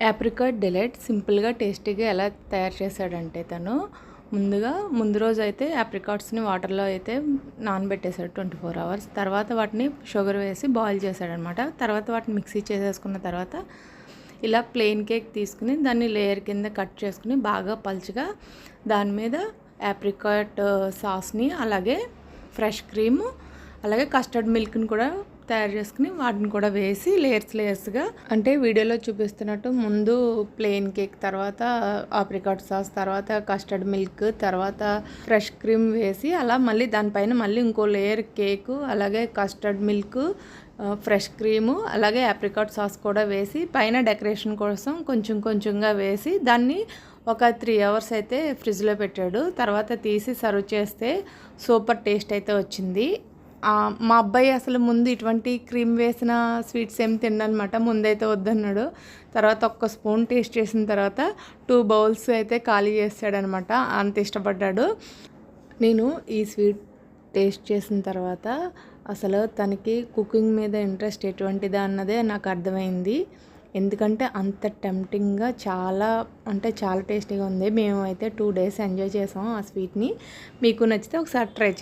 Apricot delight సింపుల్గా టేస్టీగా ఎలా తయారు చేశాడంటే తను ముందు రోజు అయితే యాప్రికాట్స్ని వాటర్లో అయితే నానబెట్టేశాడు 24 hours. తర్వాత వాటిని షుగర్ వేసి బాయిల్ చేశాడనమాట. తర్వాత వాటిని మిక్సీ చేసేసుకున్న తర్వాత ఇలా ప్లెయిన్ కేక్ తీసుకుని దాన్ని లేయర్ కింద కట్ చేసుకుని బాగా పలుచగా దాని మీద యాప్రికాట్ సాస్ని అలాగే ఫ్రెష్ క్రీమ్ అలాగే కస్టర్డ్ మిల్క్ని కూడా తయారు చేసుకుని వాటిని కూడా వేసి లేయర్స్గా అంటే వీడియోలో చూపిస్తున్నట్టు ముందు ప్లెయిన్ కేక్, తర్వాత ఆప్రికాట్ సాస్, తర్వాత కస్టర్డ్ మిల్క్, తర్వాత ఫ్రెష్ క్రీమ్ వేసి అలా మళ్ళీ దానిపైన మళ్ళీ ఇంకో లేయర్ కేకు అలాగే కస్టర్డ్ మిల్క్, ఫ్రెష్ క్రీము అలాగే ఆప్రికాట్ సాస్ కూడా వేసి పైన డెకరేషన్ కోసం కొంచెంగా వేసి దాన్ని ఒక 3 hours అయితే ఫ్రిడ్జ్లో పెట్టాడు. తర్వాత తీసి సర్వ్ చేస్తే సూపర్ టేస్ట్ అయితే వచ్చింది. మా అబ్బాయి అసలు ముందు ఇటువంటి క్రీమ్ వేసిన స్వీట్స్ ఏం తిన్నమాట, ముందైతే వద్దన్నాడు. తర్వాత ఒక్క స్పూన్ టేస్ట్ చేసిన తర్వాత 2 bowls అయితే ఖాళీ చేస్తాడనమాట, అంత ఇష్టపడ్డాడు. నేను ఈ స్వీట్ టేస్ట్ చేసిన తర్వాత అసలు తనకి కుకింగ్ మీద ఇంట్రెస్ట్ ఎటువంటిదా అన్నదే నాకు అర్థమైంది. ఎందుకంటే అంత టెంప్టింగ్గా చాలా టేస్టీగా ఉంది. మేము అయితే 2 days ఎంజాయ్ చేసాం ఆ స్వీట్ని. మీకు నచ్చితే ఒకసారి ట్రై చేయండి.